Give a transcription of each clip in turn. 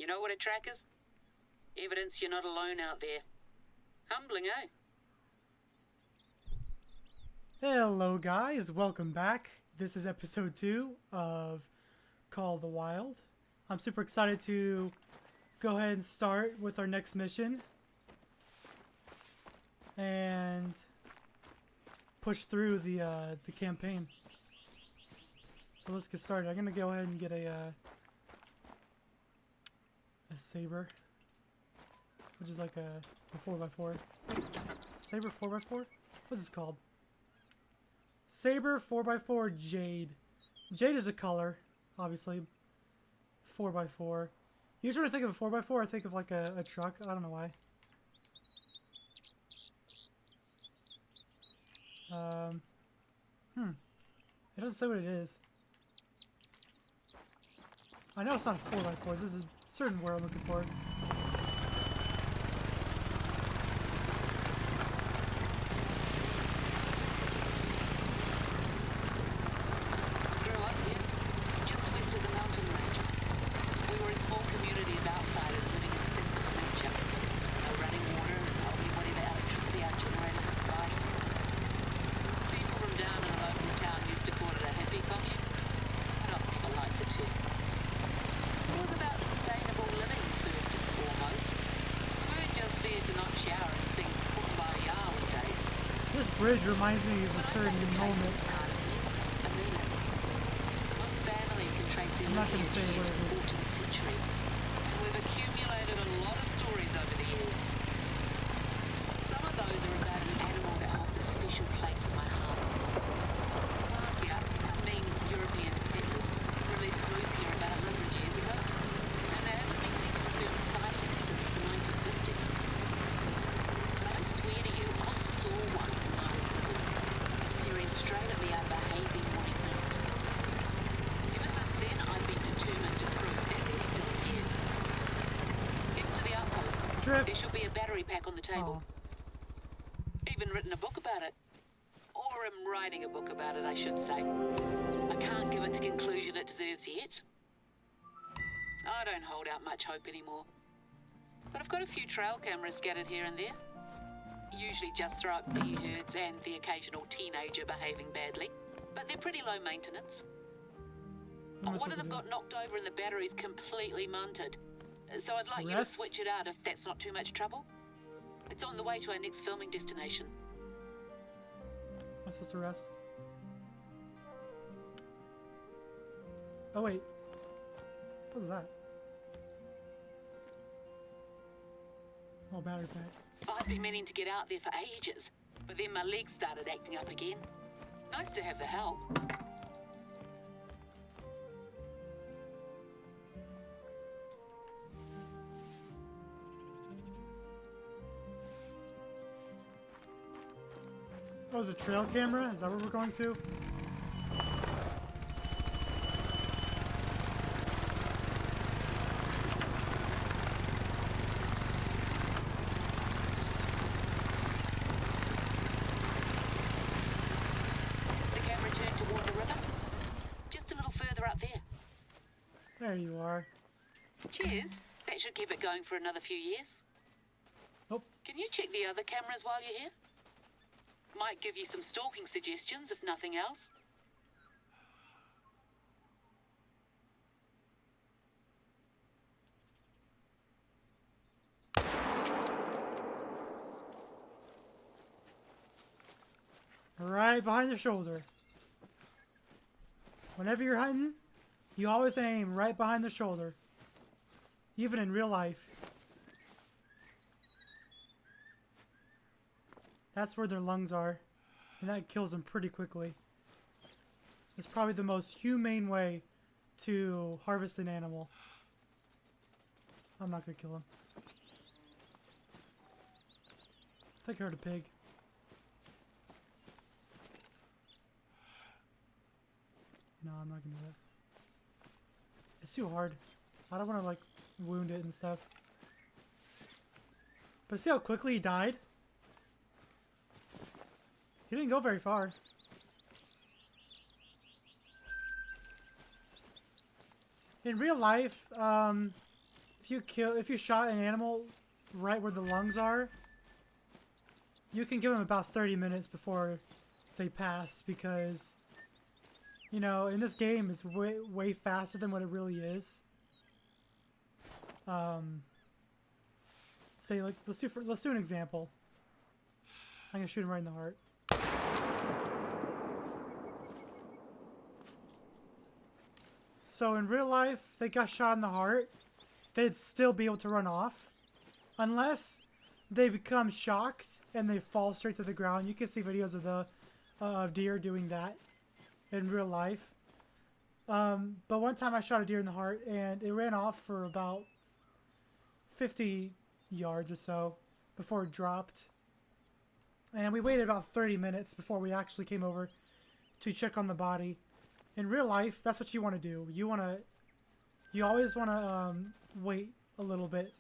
You know what a track is? Evidence you're not alone out there. Humbling, eh? Hello guys, welcome back. This is episode 2 of Call of the Wild. I'm super excited to go ahead and start with our next mission and push through the campaign. So let's get started. I'm gonna go ahead and get a saber, which is like a 4x4. Saber 4x4? What's this called? Saber 4x4 Jade. Jade is a color, obviously. 4x4. Usually when I think of a 4x4, I think of like a truck. I don't know why. It doesn't say what it is. I know it's not a 4x4. This is a certain word I'm looking for. This bridge reminds me of a certain moment. I'm not going to say what it is. We've accumulated a lot of stories over the years. Some of those are about an animal that holds a special place in my heart. European settlers released moose here about 100 years ago, and there haven't been any confirmed sightings since the 1950s. But I swear to you, I saw one when I was little, staring straight at me out of a hazy morning mist. Ever since then, I've been determined to prove that they're still here. Get to the outpost. Drift. There should be a battery pack on the table. Even written a book about it. Or am writing a book about it, I should say. I can't give it the conclusion it deserves yet. I don't hold out much hope anymore. But I've got a few trail cameras scattered here and there. Usually just throw up deer herds and the occasional teenager behaving badly. But they're pretty low maintenance. One of them got knocked over and the battery's completely munted. So I'd like you to switch it out if that's not too much trouble. It's on the way to our next filming destination. Am I supposed to rest? Oh wait. What was that? Oh, battery pack. I've been meaning to get out there for ages, but then my legs started acting up again. Nice to have the help. Oh, is it a trail camera? Is that where we're going to? Is the camera turned toward the river? Just a little further up there. There you are. Cheers. That should keep it going for another few years. Oh. Can you check the other cameras while you're here? Might give you some stalking suggestions, if nothing else. Right behind the shoulder. Whenever you're hunting, you always aim right behind the shoulder. Even in real life. That's where their lungs are, and that kills them pretty quickly. It's probably the most humane way to harvest an animal. I'm not gonna kill him. I think I heard a pig. No, I'm not gonna do that. It's too hard. I don't want to like wound it and stuff. But see how quickly he died? He didn't go very far. In real life, if you shot an animal right where the lungs are, you can give them about 30 minutes before they pass, because, you know, in this game it's way faster than what it really is. Say, like, let's do an example. I'm gonna shoot him right in the heart. So in real life, if they got shot in the heart, they'd still be able to run off, unless they become shocked and they fall straight to the ground. You can see videos of deer doing that in real life. But one time I shot a deer in the heart and it ran off for about 50 yards or so before it dropped. And we waited about 30 minutes before we actually came over to check on the body. In real life, that's what you want to do. You always want to wait a little bit,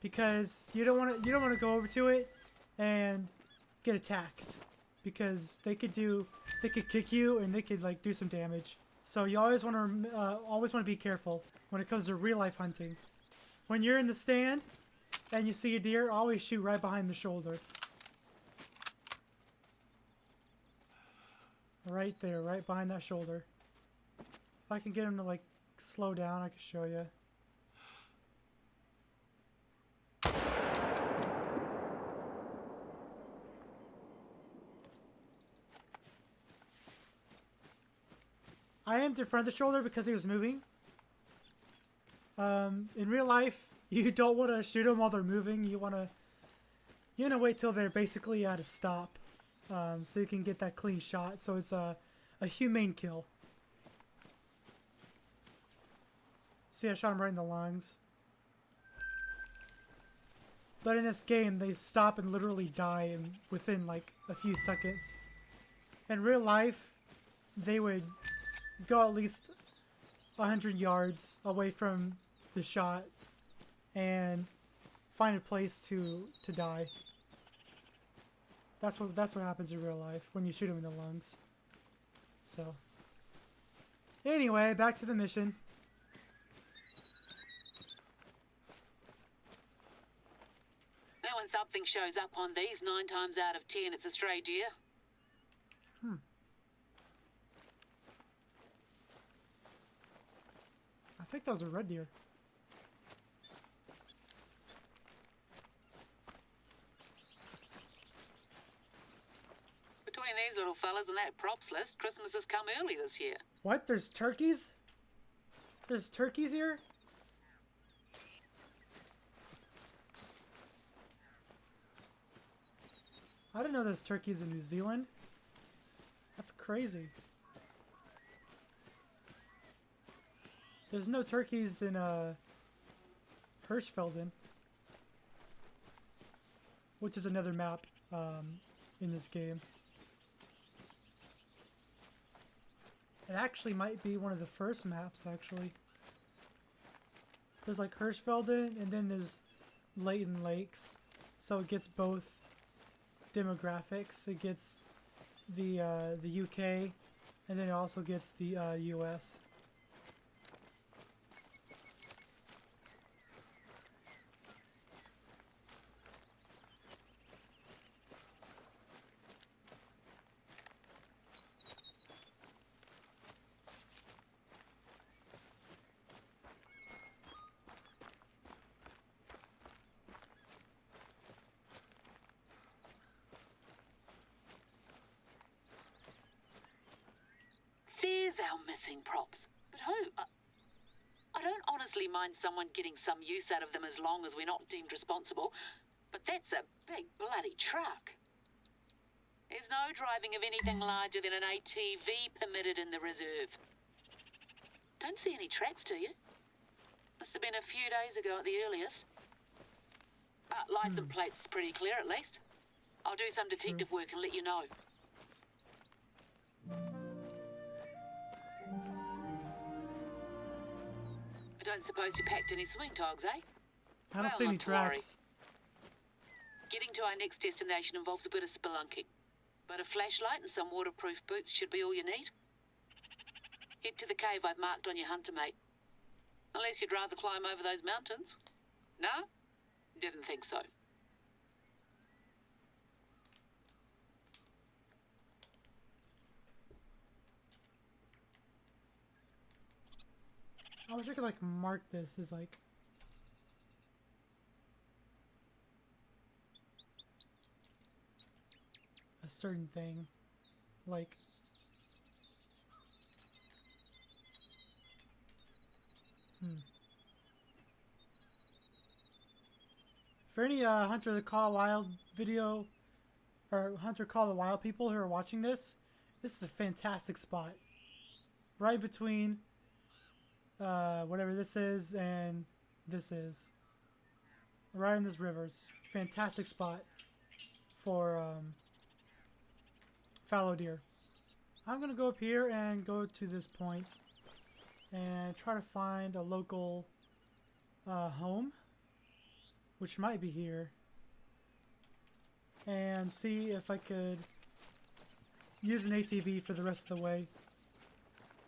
because you don't want to go over to it and get attacked, because they could kick you and they could, like, do some damage. So you always want to be careful when it comes to real life hunting. When you're in the stand and you see a deer, always shoot right behind the shoulder. Right there, right behind that shoulder. If I can get him to, like, slow down, I can show you. I aimed in front of the shoulder because he was moving. In real life, you don't want to shoot them while they're moving. You want to wait till they're basically at a stop, so you can get that clean shot. So it's a humane kill. See, I shot him right in the lungs. But in this game, they stop and literally die within, like, a few seconds. In real life, they would go at least 100 yards away from the shot and find a place to die. That's what happens in real life when you shoot them in the lungs. So, anyway, back to the mission. Now when something shows up on these, 9 times out of 10 it's a stray deer. I think that was a red deer. Between these little fellas and that props list, Christmas has come early this year. What? There's turkeys? There's turkeys here? I didn't know there's turkeys in New Zealand. That's crazy. There's no turkeys in Hirschfelden, which is another map in this game. It actually might be one of the first maps, actually. There's, like, Hirschfelden, and then there's Leighton Lakes. So it gets both demographics. It gets the UK, and then it also gets the US. There's our missing props. But who? I don't honestly mind someone getting some use out of them as long as we're not deemed responsible. But that's a big bloody truck. There's no driving of anything larger than an ATV permitted in the reserve. Don't see any tracks, do you? Must have been a few days ago at the earliest. License plate's pretty clear at least. I'll do some detective work and let you know. I don't suppose you packed any swing togs, eh? I don't see any not to worry. tracks. Getting to our next destination involves a bit of spelunking, but a flashlight and some waterproof boots should be all you need. Head to the cave I've marked on your hunter mate. Unless you'd rather climb over those mountains. No? Didn't think so. I wish I could like mark this as like a certain thing. Like For any Hunter the Call Wild video or Hunter Call the Wild people who are watching this, this is a fantastic spot. Right between whatever this is and this is. Right in this rivers. Fantastic spot for fallow deer. I'm gonna go up here and go to this point and try to find a local home, which might be here, and see if I could use an ATV for the rest of the way,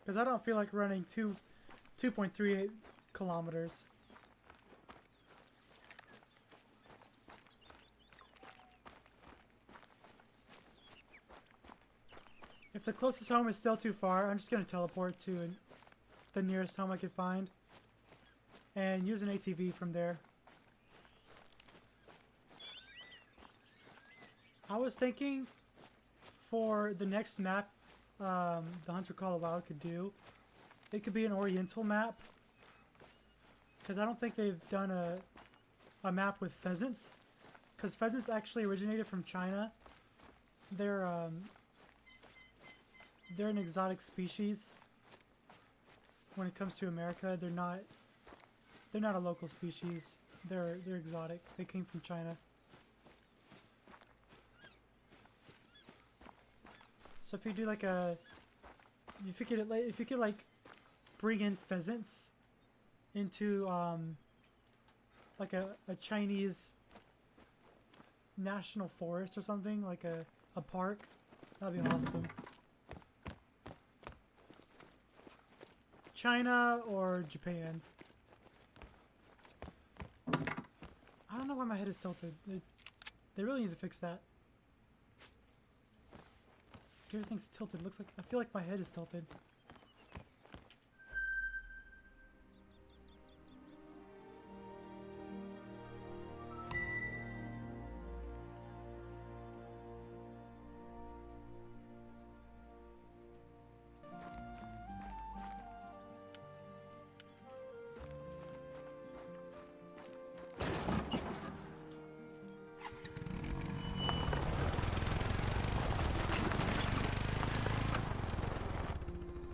because I don't feel like running 2.38 kilometers. If the closest home is still too far, I'm just going to teleport to the nearest home I could find and use an ATV from there. I was thinking for the next map the Hunter Call the Wild could do, it could be an Oriental map, because I don't think they've done a map with pheasants, because pheasants actually originated from China. They're an exotic species. When it comes to America, they're not a local species. They're exotic. They came from China. So if you do like if you could like bring in pheasants into like a Chinese national forest or something, like a park, that'd be awesome. China or Japan. I don't know why my head is tilted. They really need to fix that. Everything's tilted. Looks like I feel like my head is tilted.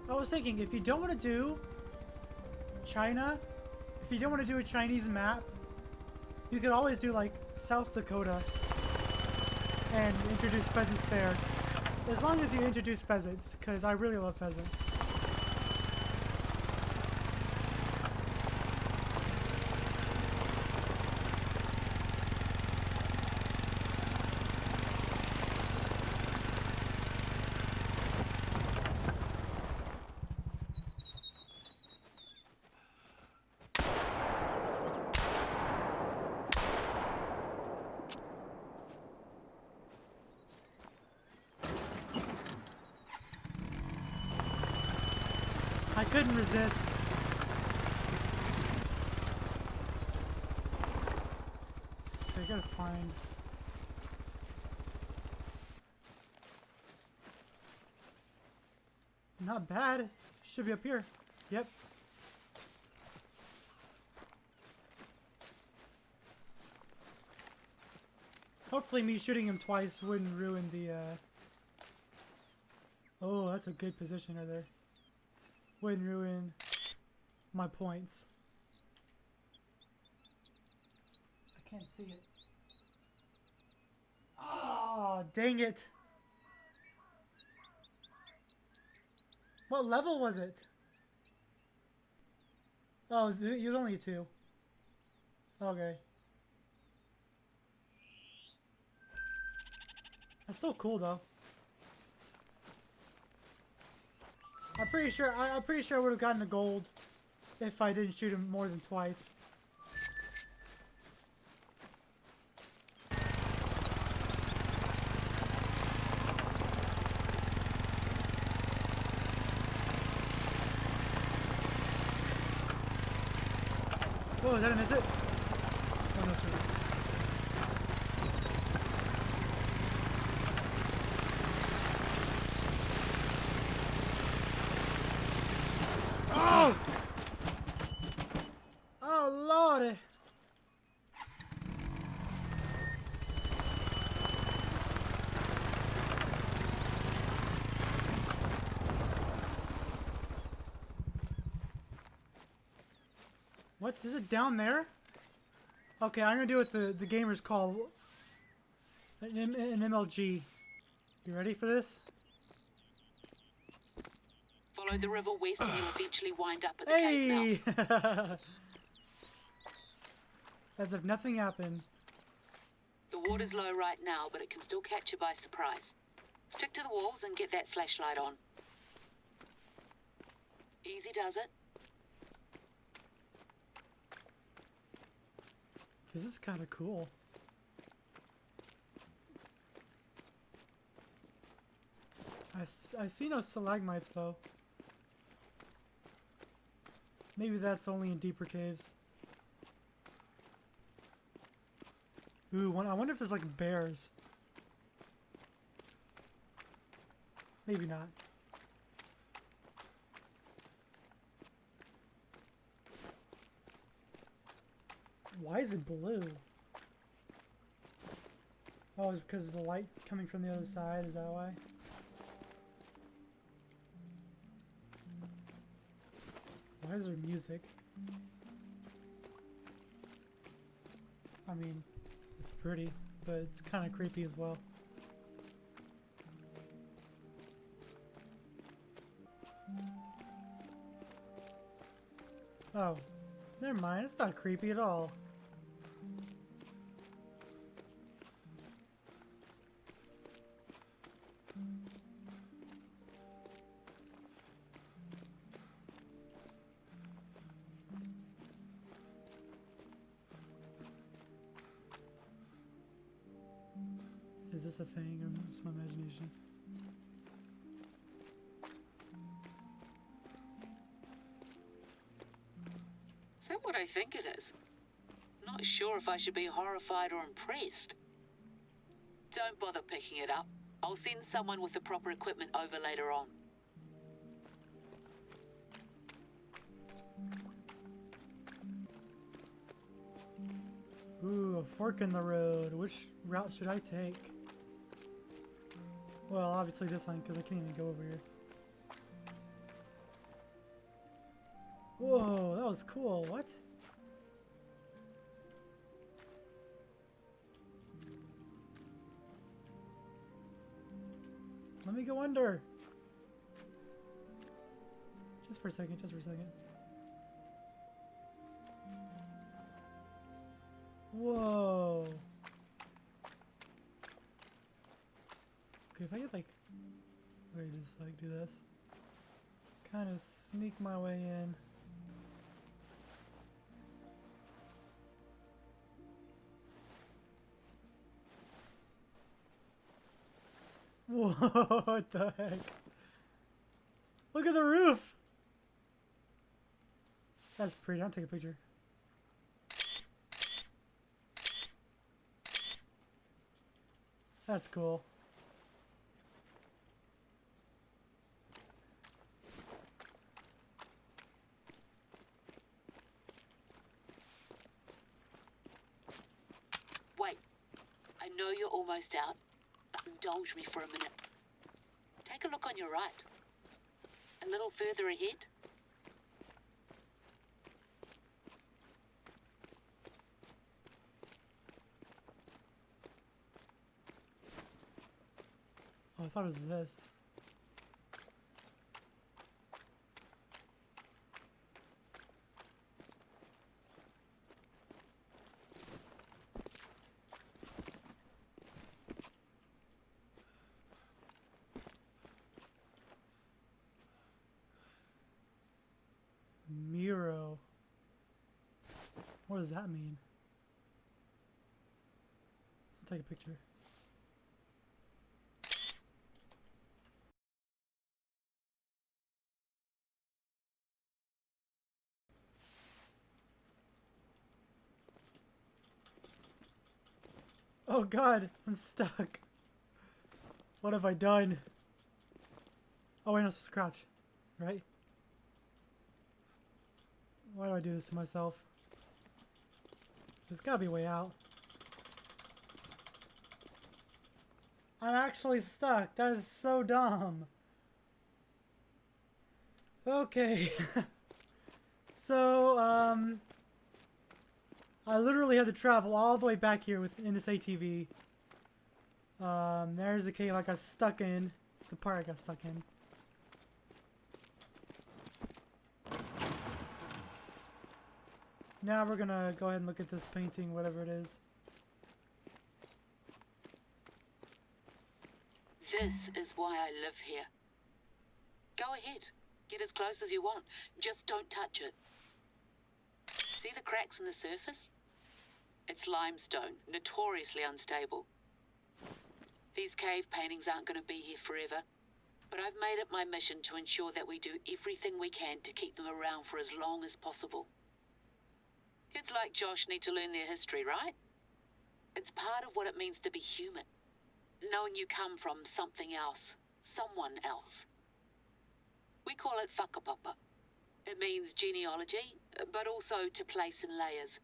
I was thinking, if you don't want to do China, if you don't want to do a Chinese map, you could always do like South Dakota and introduce pheasants there. As long as you introduce pheasants, because I really love pheasants. I couldn't resist. Okay, I gotta find... Not bad. Should be up here. Yep. Hopefully me shooting him twice wouldn't ruin the, Oh, that's a good position right there. Wouldn't ruin my points. I can't see it. Oh, dang it. What level was it? Oh, it was only a 2. Okay. That's so cool though. I'm pretty sure I would have gotten the gold if I didn't shoot him more than twice. Oh, did I miss it? Oh, no, sorry. Oh! Oh, Lordy! What? Is it down there? Okay, I'm gonna do what the gamers call an MLG. You ready for this? Follow the river west and you'll eventually wind up at the cave mouth. Hey! As if nothing happened. The water's low right now, but it can still catch you by surprise. Stick to the walls and get that flashlight on. Easy does it. This is kind of cool. I see no stalagmites though. Maybe that's only in deeper caves. Ooh, I wonder if there's like bears. Maybe not. Why is it blue? Oh, it's because of the light coming from the other side, is that why? Why is there music? I mean, it's pretty, but it's kind of creepy as well. Oh, never mind, it's not creepy at all. Is this a thing or is this my imagination? Is that what I think it is? Not sure if I should be horrified or impressed. Don't bother picking it up. I'll send someone with the proper equipment over later on. Ooh, a fork in the road. Which route should I take? Well, obviously this one, because I can't even go over here. Whoa, that was cool. What? Let me go under. Just for a second, just for a second. Whoa. Okay, if I could like, wait, just like do this. Kind of sneak my way in. Whoa, what the heck? Look at the roof! That's pretty. I'll take a picture. That's cool. Wait, I know you're almost out, but indulge me for a minute. Take a look on your right. A little further ahead. Oh, I thought it was this. Miro. What does that mean? I'll take a picture. Oh god, I'm stuck. What have I done? Oh wait, I'm supposed to crouch, right? Why do I do this to myself? There's gotta be a way out. I'm actually stuck. That is so dumb. Okay. So, I literally had to travel all the way back here in this ATV. There's the cave I got stuck in. The part I got stuck in. Now we're gonna go ahead and look at this painting, whatever it is. This is why I live here. Go ahead. Get as close as you want. Just don't touch it. See the cracks in the surface? It's limestone, notoriously unstable. These cave paintings aren't going to be here forever, but I've made it my mission to ensure that we do everything we can to keep them around for as long as possible. Kids like Josh need to learn their history, right? It's part of what it means to be human. Knowing you come from something else, someone else. We call it whakapapa. It means genealogy, but also to place in layers.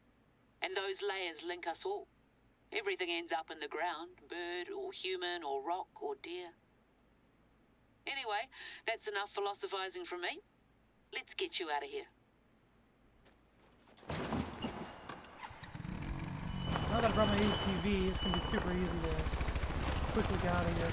And those layers link us all. Everything ends up in the ground, bird or human or rock or deer. Anyway, that's enough philosophizing from me. Let's get you out of here. Now that I brought my ATV, it's gonna be super easy to quickly get out of here.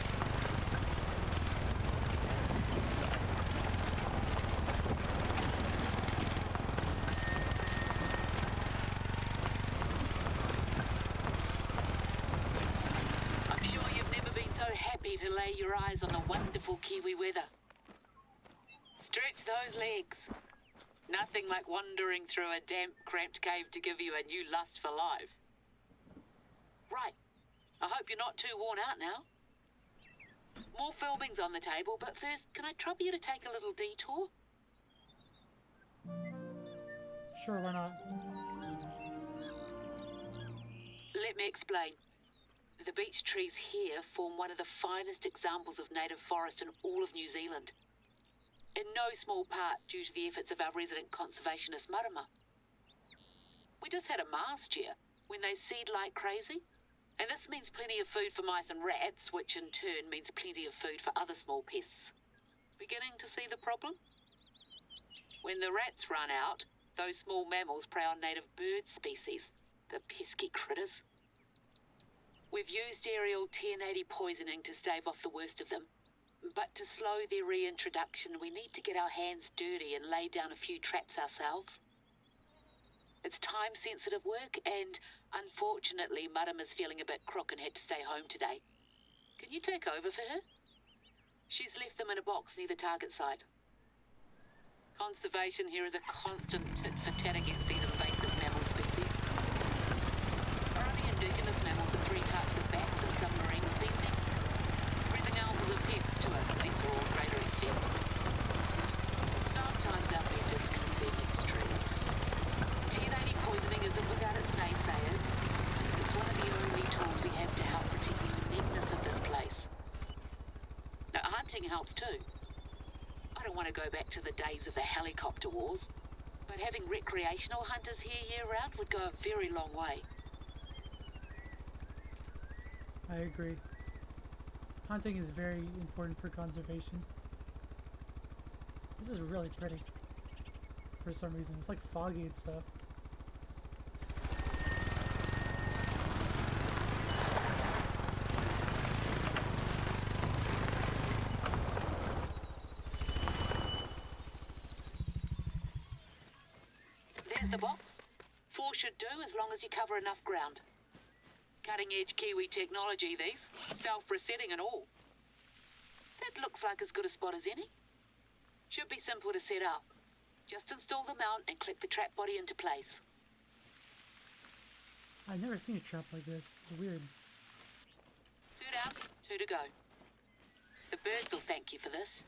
I'm sure you've never been so happy to lay your eyes on the wonderful Kiwi weather. Stretch those legs. Nothing like wandering through a damp, cramped cave to give you a new lust for life. Right. I hope you're not too worn out now. More filming's on the table, but first, can I trouble you to take a little detour? Sure, why not? Let me explain. The beech trees here form one of the finest examples of native forest in all of New Zealand. In no small part due to the efforts of our resident conservationist marama. We just had a mast year when they seed like crazy. And this means plenty of food for mice and rats, which in turn means plenty of food for other small pests. Beginning to see the problem? When the rats run out, those small mammals prey on native bird species, the pesky critters. We've used aerial T-80 poisoning to stave off the worst of them. But to slow their reintroduction, we need to get our hands dirty and lay down a few traps ourselves. It's time-sensitive work, and unfortunately, Madam is feeling a bit crook and had to stay home today. Can you take over for her? She's left them in a box near the target site. Conservation here is a constant tit-for-tat against these invasive mammal species. Our only indigenous mammals are 3 types of bats and some marine species. Everything else is a pest to a lesser or greater extent. Sometimes our methods can seem extreme. T-80 poisoning isn't without its naysayers. It's one of the only tools we have to help protect the uniqueness of this place. Now, hunting helps too. I don't want to go back to the days of the helicopter wars, but having recreational hunters here year-round would go a very long way. I agree. Hunting is very important for conservation. This is really pretty. For some reason, it's like foggy and stuff. There's the box. 4 should do as long as you cover enough ground. Cutting-edge Kiwi technology, these. Self-resetting and all. That looks like as good a spot as any. Should be simple to set up. Just install the mount and clip the trap body into place. I've never seen a trap like this. It's weird. 2 down, 2 to go. The birds will thank you for this.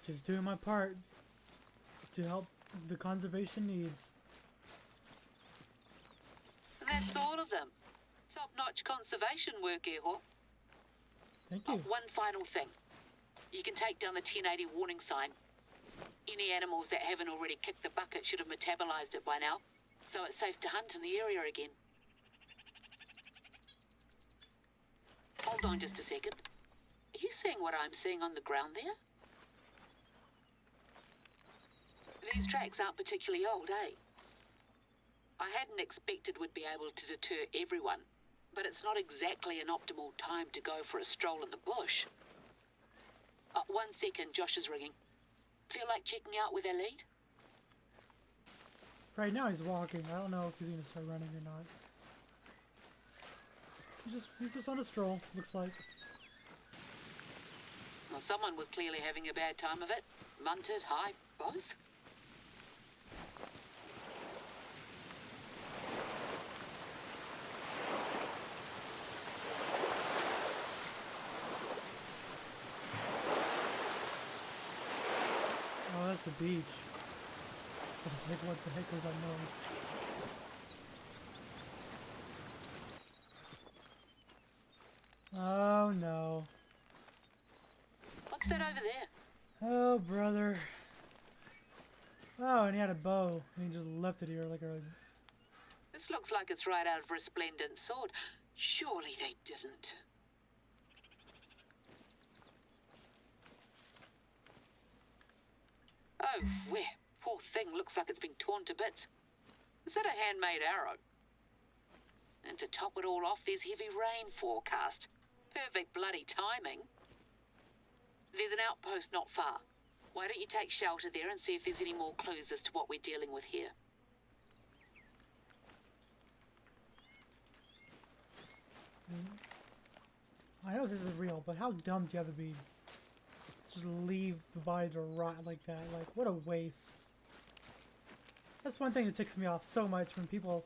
Just doing my part to help the conservation needs. And that's all of them. Top-notch conservation work, Airhawk. Thank you. Oh, one final thing. You can take down the 1080 warning sign. Any animals that haven't already kicked the bucket should have metabolized it by now, so it's safe to hunt in the area again. Hold on just a second. Are you seeing what I'm seeing on the ground there? These tracks aren't particularly old, eh? I hadn't expected we'd be able to deter everyone, but it's not exactly an optimal time to go for a stroll in the bush. 1 second, Josh is ringing. Feel like checking out where they lead? Right now he's walking. I don't know if he's gonna start running or not. He's just on a stroll, looks like. Well, someone was clearly having a bad time of it. Munted, high, both. Oh, that's the beach. I was like, what the heck was that noise? Oh no. What's that over there? Oh, brother. Oh, and he had a bow, and he just left it here like a... This looks like it's right out of Resplendent Sword. Surely they didn't. Oh, where? Poor thing looks like it's been torn to bits. Is that a handmade arrow? And to top it all off, there's heavy rain forecast. Perfect bloody timing. There's an outpost not far. Why don't you take shelter there and see if there's any more clues as to what we're dealing with here? I know this is real, but how dumb do you have to be? Just leave the body to rot like that. Like, what a waste. That's one thing that ticks me off so much when people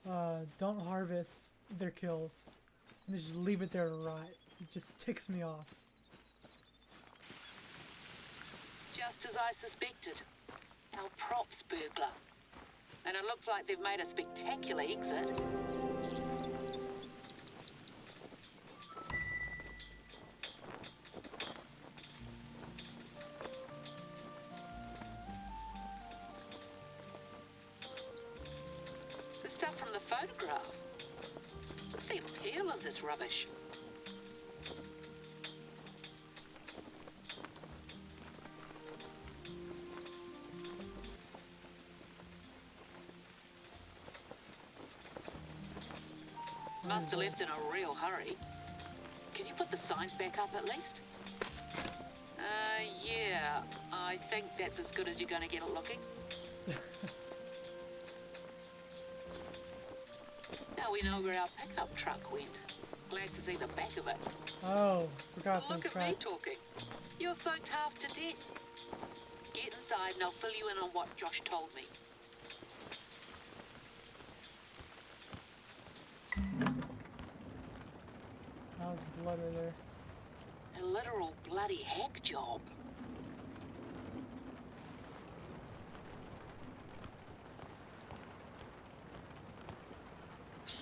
don't harvest their kills and they just leave it there to rot. It just ticks me off. Just as I suspected. Our props burglar. And it looks like they've made a spectacular exit. The stuff from the photograph. What's the appeal of this rubbish? Must have left in a real hurry. Can you put the signs back up at least? Yeah. I think that's as good as you're gonna get it looking. Now we know where our pickup truck went. Glad to see the back of it. Oh, forgot those Look at tracks. me talking. You're soaked half to death. Get inside and I'll fill you in on what Josh told me. That was blood right there. A literal bloody hack job.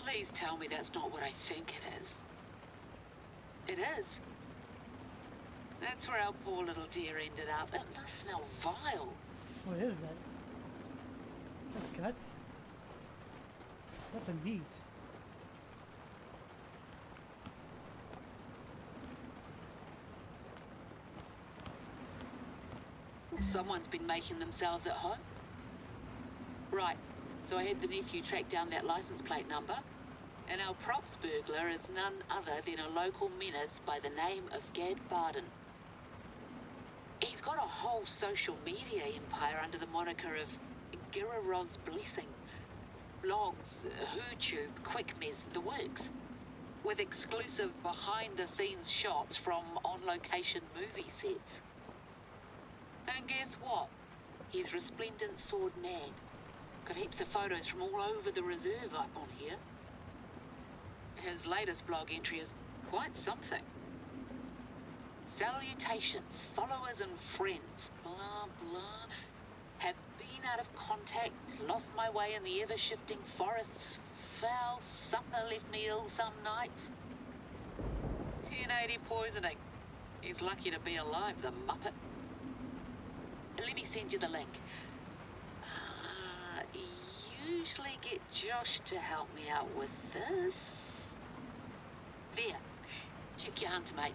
Please tell me that's not what I think it is. It is. That's where our poor little dear ended up. It must smell vile. What is that? Is that guts? Not the meat. Someone's been making themselves at home. Right, so I had the nephew track down that license plate number, and our props burglar is none other than a local menace by the name of Gad Barden. He's got a whole social media empire under the moniker of Giraroz Blessing. Blogs, YouTube, QuickMez, the works. With exclusive behind-the-scenes shots from on-location movie sets. And guess what? He's Resplendent Sword mad. Got heaps of photos from all over the reserve up on here. His latest blog entry is quite something. Salutations, followers and friends, blah blah. Have been out of contact, lost my way in the ever-shifting forests. Foul supper left me ill some nights. 1080 poisoning. He's lucky to be alive, the muppet. Let me send you the link. Usually get Josh to help me out with this. There. Check your hunter, mate.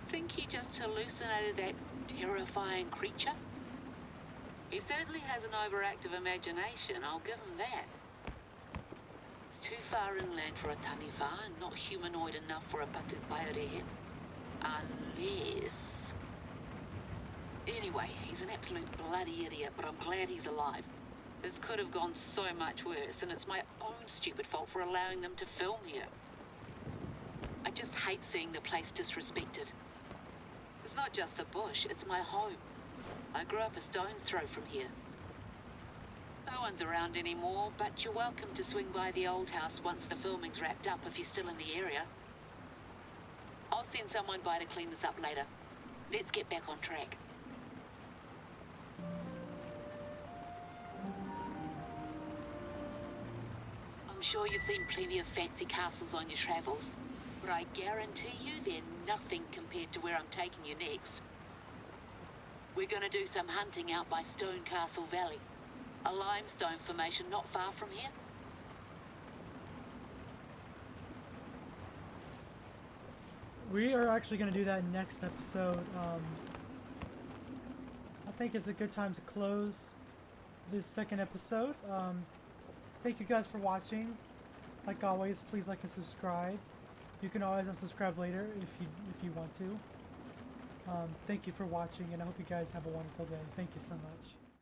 Think he just hallucinated that terrifying creature? He certainly has an overactive imagination, I'll give him that. It's too far inland for a taniwha and not humanoid enough for a batupaere. Unless... Anyway, he's an absolute bloody idiot, but I'm glad he's alive. This could have gone so much worse, and it's my own stupid fault for allowing them to film here. I just hate seeing the place disrespected. It's not just the bush, it's my home. I grew up a stone's throw from here. No one's around anymore, but you're welcome to swing by the old house once the filming's wrapped up if you're still in the area. I'll send someone by to clean this up later. Let's get back on track. I'm sure you've seen plenty of fancy castles on your travels, but I guarantee you they're nothing compared to where I'm taking you next. We're gonna do some hunting out by Stone Castle Valley, a limestone formation not far from here. We are actually going to do that next episode. I think it's a good time to close this second episode. Thank you guys for watching. Like always, please like and subscribe. You can always unsubscribe later if you want to. Thank you for watching, and I hope you guys have a wonderful day. Thank you so much.